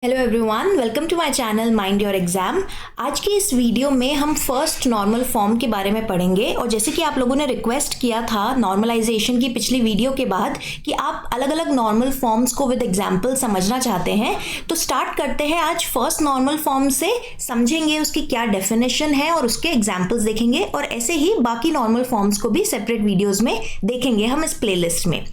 Hello everyone, welcome to my channel mind your exam. आज की इस वीडियो में हम फर्स्ट नॉर्मल फॉर्म के बारे में पढ़ेंगे। और जैसे कि आप लोगों ने रिक्वेस्ट किया था नॉर्मलाइजेशन की पिछली वीडियो के बाद कि आप अलग अलग नॉर्मल फॉर्म्स को विद एग्जांपल समझना चाहते हैं, तो स्टार्ट करते हैं आज फर्स्ट नॉर्मल फॉर्म से। समझेंगे उसकी क्या डेफिनेशन है और उसके एग्जाम्पल्स देखेंगे, और ऐसे ही बाकी नॉर्मल फॉर्म्स को भी सेपरेट वीडियोज में देखेंगे हम इस प्लेलिस्ट में।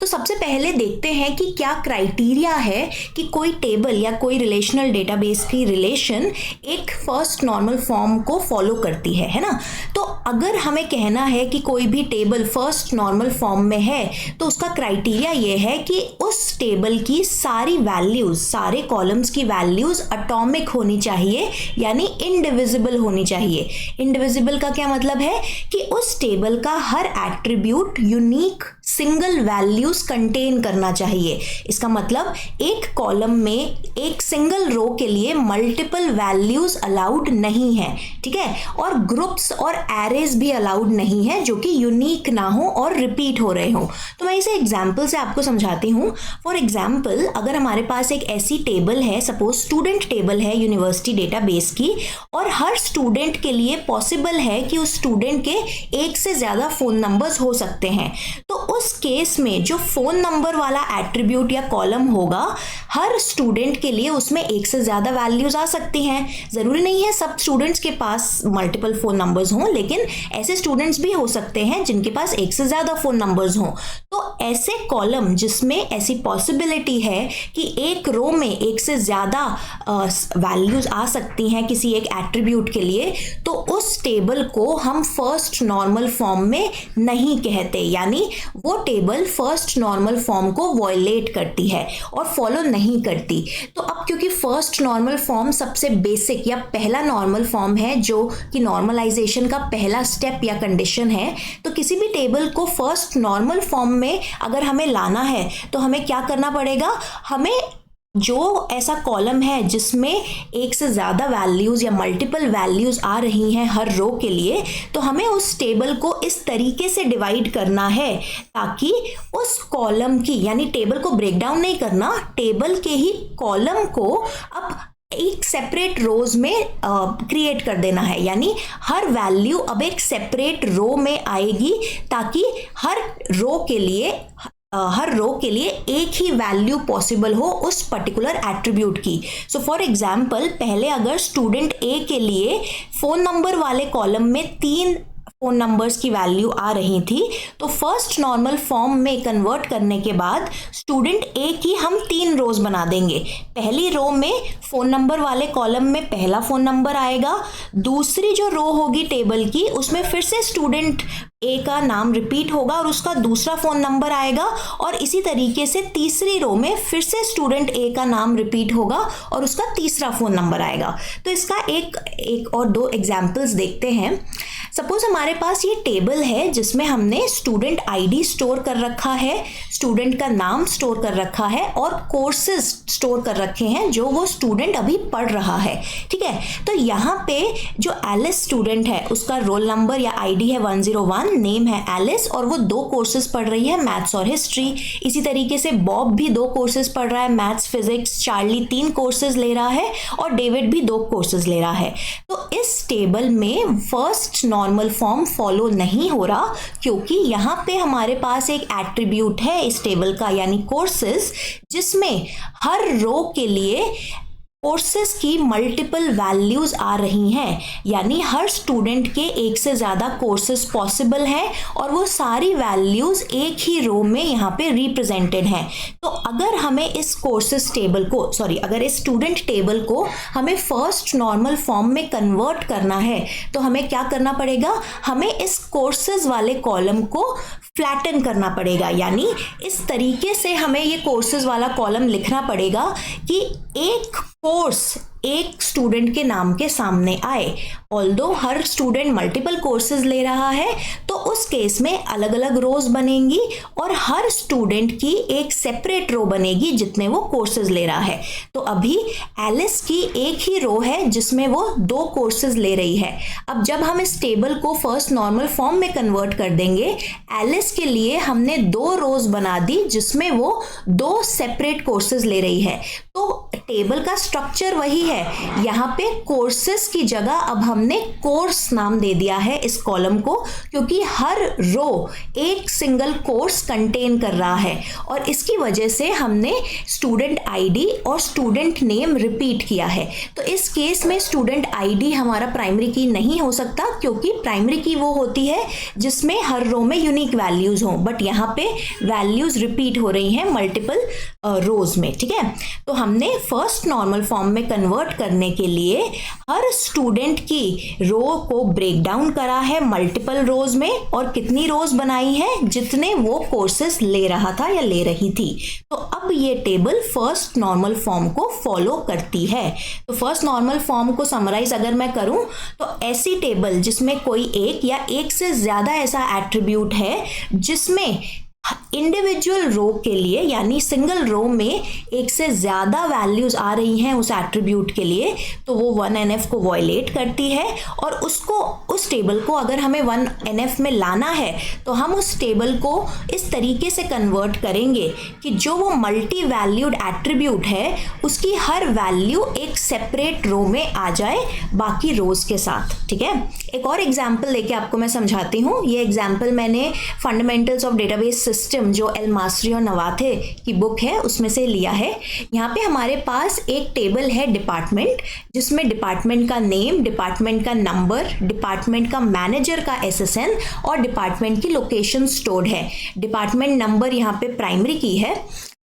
तो सबसे पहले देखते हैं कि क्या क्राइटेरिया है कि कोई टेबल या कोई रिलेशनल डेटाबेस की रिलेशन एक फर्स्ट नॉर्मल फॉर्म को फॉलो करती है ना। तो अगर हमें कहना है कि कोई भी टेबल फर्स्ट नॉर्मल फॉर्म में है, तो उसका क्राइटेरिया ये है कि उस टेबल की सारी वैल्यूज, सारे कॉलम्स की वैल्यूज एटॉमिक होनी चाहिए, यानी इनडिविजिबल होनी चाहिए। इनडिविजिबल का क्या मतलब है कि उस टेबल का हर attribute unique single values contain करना चाहिए। इसका मतलब एक कॉलम में एक सिंगल रो के लिए मल्टीपल वैल्यूज अलाउड नहीं है, ठीक है। और ग्रुप्स और एरेज भी अलाउड नहीं है जो कि यूनिक ना हो और रिपीट हो रहे हो। तो मैं इसे एग्जांपल से आपको समझाती हूँ। फॉर एग्जांपल, अगर हमारे पास एक ऐसी टेबल है, सपोज स्टूडेंट टेबल है यूनिवर्सिटी डेटाबेस की, और हर स्टूडेंट के लिए पॉसिबल है कि उस स्टूडेंट के एक से ज्यादा फोन नंबर्स हो सकते हैं, तो उस केस में जो फोन नंबर वाला एट्रीब्यूट या कॉलम होगा, हर स्टूडेंट के लिए उसमें एक से ज्यादा वैल्यूज आ सकती हैं। जरूरी नहीं है सब स्टूडेंट्स के पास मल्टीपल फोन नंबर्स हों, लेकिन ऐसे स्टूडेंट्स भी हो सकते हैं जिनके पास एक से ज्यादा फोन नंबर्स हों। तो ऐसे कॉलम जिसमें ऐसी पॉसिबिलिटी है कि एक रो में एक से ज्यादा वैल्यूज आ सकती हैं किसी एक एट्रीब्यूट के लिए, तो उस टेबल को हम फर्स्ट नॉर्मल फॉर्म में नहीं कहते, यानी वो टेबल फर्स्ट नॉर्मल फॉर्म को वॉयलेट करती है और फॉलो नहीं करती। तो अब क्योंकि फर्स्ट नॉर्मल फॉर्म सबसे बेसिक या पहला नॉर्मल फॉर्म है, जो कि नॉर्मलाइजेशन का पहला स्टेप या कंडीशन है, तो किसी भी टेबल को फर्स्ट नॉर्मल फॉर्म में अगर हमें लाना है तो हमें क्या करना पड़ेगा। हमें जो ऐसा कॉलम है जिसमें एक से ज़्यादा वैल्यूज़ या मल्टीपल वैल्यूज़ आ रही हैं हर रो के लिए, तो हमें उस टेबल को इस तरीके से डिवाइड करना है ताकि उस कॉलम की, यानी टेबल को ब्रेक डाउन नहीं करना, टेबल के ही कॉलम को अब एक सेपरेट रोज में क्रिएट कर देना है। यानी हर वैल्यू अब एक सेपरेट रो में आएगी ताकि हर रो के लिए एक ही वैल्यू पॉसिबल हो उस पर्टिकुलर एट्रीब्यूट की। सो फॉर एग्जांपल, पहले अगर स्टूडेंट ए के लिए फोन नंबर वाले कॉलम में 3 फोन नंबर्स की वैल्यू आ रही थी, तो फर्स्ट नॉर्मल फॉर्म में कन्वर्ट करने के बाद स्टूडेंट ए की हम 3 रोज बना देंगे। पहली रो में फोन नंबर वाले कॉलम में पहला फोन नंबर आएगा, दूसरी जो रो होगी टेबल की उसमें फिर से स्टूडेंट ए का नाम रिपीट होगा और उसका दूसरा फोन नंबर आएगा, और इसी तरीके से तीसरी रो में फिर से स्टूडेंट ए का नाम रिपीट होगा और उसका तीसरा फोन नंबर आएगा। तो इसका एक और 2 एग्जाम्पल्स देखते हैं। सपोज हमारे पास ये टेबल है जिसमें हमने स्टूडेंट आईडी स्टोर कर रखा है, स्टूडेंट का नाम स्टोर कर रखा है और कोर्सेज स्टोर कर रखे हैं जो वो स्टूडेंट अभी पढ़ रहा है, ठीक है। तो यहाँ पे जो एलिस स्टूडेंट है उसका रोल नंबर या आईडी है 101, नेम है एलिस, और वो 2 कोर्सेज पढ़ रही है, मैथ्स और हिस्ट्री। इसी तरीके से बॉब भी 2 कोर्सेज पढ़ रहा है, मैथ्स फिजिक्स। चार्ली 3 कोर्सेज ले रहा है और डेविड भी 2 कोर्सेज ले रहा है। तो इस टेबल में फर्स्ट नॉर्मल फॉर्म फॉलो नहीं हो रहा, क्योंकि यहाँ पे हमारे पास एक एट्रीब्यूट है इस टेबल का, यानी कोर्सेज, जिसमें हर रो के लिए कोर्सेज की मल्टीपल वैल्यूज आ रही हैं, यानी हर स्टूडेंट के एक से ज़्यादा कोर्सेज पॉसिबल हैं और वो सारी वैल्यूज एक ही रो में यहाँ पे रिप्रेजेंटेड हैं। तो अगर हमें इस कोर्सेज टेबल को, अगर इस स्टूडेंट टेबल को हमें फर्स्ट नॉर्मल फॉर्म में कन्वर्ट करना है, तो हमें क्या करना पड़ेगा, हमें इस कोर्सेज वाले कॉलम को फ्लैटन करना पड़ेगा। यानी इस तरीके से हमें ये कोर्सेज वाला कॉलम लिखना पड़ेगा कि एक कोर्स एक स्टूडेंट के नाम के सामने आए। ऑल्दो हर स्टूडेंट मल्टीपल कोर्सेज ले रहा है, तो उस केस में अलग अलग रोज बनेंगी और हर स्टूडेंट की एक सेपरेट रो बनेगी जितने वो कोर्सेज ले रहा है। तो अभी एलिस की एक ही रो है जिसमें वो 2 कोर्सेज ले रही है। अब जब हम इस टेबल को फर्स्ट नॉर्मल फॉर्म में कन्वर्ट कर देंगे, एलिस के लिए हमने 2 रोज बना दी जिसमें वो 2 सेपरेट कोर्सेज ले रही है। तो टेबल का स्ट्रक्चर वही है, यहाँ पे कोर्सेस की जगह अब हमने कोर्स नाम दे दिया है इस कॉलम को, क्योंकि हर रो एक सिंगल कोर्स कंटेन कर रहा है और इसकी वजह से हमने स्टूडेंट आईडी और स्टूडेंट नेम रिपीट किया है। तो इस केस में स्टूडेंट आईडी हमारा प्राइमरी की नहीं हो सकता, क्योंकि प्राइमरी की वो होती है जिसमें हर रो में यूनिक वैल्यूज हो, बट यहाँ पे वैल्यूज रिपीट हो रही हैं मल्टीपल रोज में। ठीक है, तो हमने फर्स्ट नॉर्मल फॉर्म में कन्वर्ट करने के लिए हर स्टूडेंट की रो को ब्रेक डाउन करा है मल्टीपल रोज में, और कितनी रोज बनाई है, जितने वो कोर्सेस ले रहा था या ले रही थी। तो अब ये टेबल फर्स्ट नॉर्मल फॉर्म को फॉलो करती है। तो फर्स्ट नॉर्मल फॉर्म को समराइज अगर मैं करूं तो ऐसी टेबल जिसमें कोई एक या एक से ज्यादा ऐसा एट्रीब्यूट है जिसमें इंडिविजुअल रो के लिए यानी सिंगल रो में एक से ज्यादा वैल्यूज आ रही हैं उस एट्रीब्यूट के लिए, तो वो 1NF को वॉयलेट करती है। और उसको उस टेबल को अगर हमें 1NF में लाना है तो हम उस टेबल को इस तरीके से कन्वर्ट करेंगे कि जो वो मल्टी वैल्यूड एट्रीब्यूट है उसकी हर वैल्यू एक सेपरेट रो में आ जाए बाकी रोज के साथ। ठीक है, एक और एग्जाम्पल लेके आपको मैं समझाती हूँ। ये एग्जाम्पल मैंने फंडामेंटल्स ऑफ डेटाबेस सिस्टम जो एल मास्री और नवाथे की बुक है उसमें से लिया है। यहाँ पे हमारे पास एक टेबल है डिपार्टमेंट, जिसमें डिपार्टमेंट का नेम, डिपार्टमेंट का नंबर, डिपार्टमेंट का मैनेजर का SSN और डिपार्टमेंट की लोकेशन स्टोर्ड है। डिपार्टमेंट नंबर यहाँ पे प्राइमरी की है।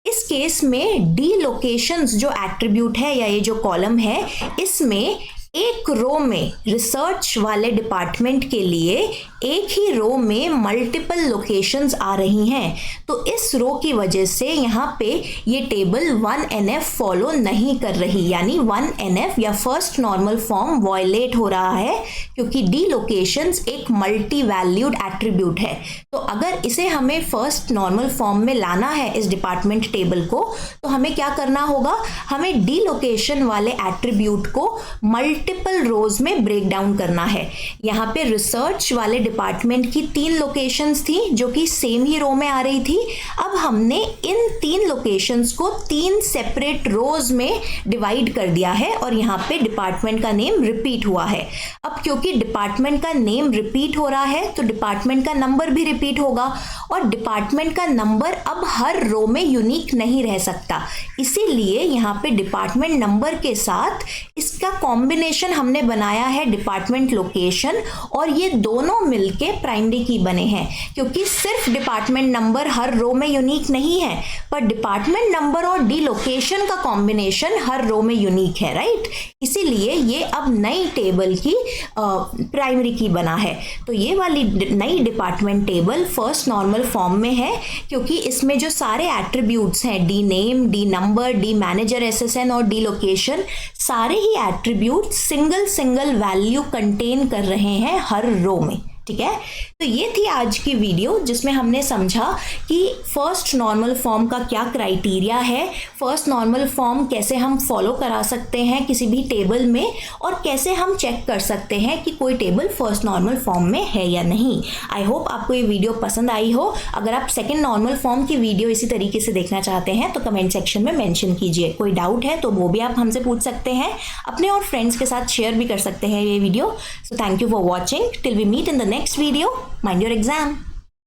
इस केस में डी लोकेशंस जो एट्रीब्यूट है या ये जो कॉलम है, इसमें एक रो में रिसर्च वाले डिपार्टमेंट के लिए एक ही रो में मल्टीपल लोकेशंस आ रही हैं। तो इस रो की वजह से यहाँ पे ये टेबल 1NF फॉलो नहीं कर रही, यानी 1NF या फर्स्ट नॉर्मल फॉर्म वॉयलेट हो रहा है, क्योंकि डी लोकेशंस एक मल्टी वैल्यूड एट्रीब्यूट है। तो अगर इसे हमें फर्स्ट नॉर्मल फॉर्म में लाना है इस डिपार्टमेंट टेबल को, तो हमें क्या करना होगा, हमें डी लोकेशन वाले एट्रीब्यूट को मल्टीपल रोज में ब्रेक डाउन करना है। यहाँ पे रिसर्च वाले डिपार्टमेंट की 3 लोकेशंस थी जो कि सेम ही रो में आ रही थी। अब हमने इन 3 लोकेशंस को 3 सेपरेट रोज में डिवाइड कर दिया है और यहाँ पे डिपार्टमेंट का नेम रिपीट हुआ है। अब क्योंकि डिपार्टमेंट का नेम रिपीट हो रहा है तो डिपार्टमेंट का नंबर भी रिपीट होगा, और डिपार्टमेंट का नंबर अब हर रो में यूनिक नहीं रह सकता, इसीलिए यहाँ पे डिपार्टमेंट नंबर के साथ इसका कॉम्बिनेशन हमने बनाया है डिपार्टमेंट लोकेशन, और ये दोनों मिलके प्राइमरी की बने हैं। क्योंकि सिर्फ डिपार्टमेंट नंबर हर रो में यूनिक नहीं है, पर डिपार्टमेंट नंबर और डी लोकेशन का कॉम्बिनेशन हर रो में यूनिक है, राइट। इसीलिए ये अब नई टेबल की प्राइमरी की बना है। तो ये वाली नई department table first normal form में है, क्योंकि इसमें जो सारे एट्रीब्यूट्स हैं, D name, D number, D manager SSN और डी लोकेशन, सारे ही एट्रीब्यूट सिंगल वैल्यू कंटेन कर रहे हैं हर रो में। ठीक है, तो ये थी आज की वीडियो जिसमें हमने समझा कि फर्स्ट नॉर्मल फॉर्म का क्या क्राइटेरिया है, फर्स्ट नॉर्मल फॉर्म कैसे हम फॉलो करा सकते हैं किसी भी टेबल में, और कैसे हम चेक कर सकते हैं कि कोई टेबल फर्स्ट नॉर्मल फॉर्म में है या नहीं। आई होप आपको ये वीडियो पसंद आई हो। अगर आप सेकेंड नॉर्मल फॉर्म की वीडियो इसी तरीके से देखना चाहते हैं तो कमेंट सेक्शन में मेंशन कीजिए। कोई डाउट है तो वो भी आप हमसे पूछ सकते हैं, अपने और फ्रेंड्स के साथ शेयर भी कर सकते हैं ये video. So thank you for watching. Till we meet in the next video. Mind your exam.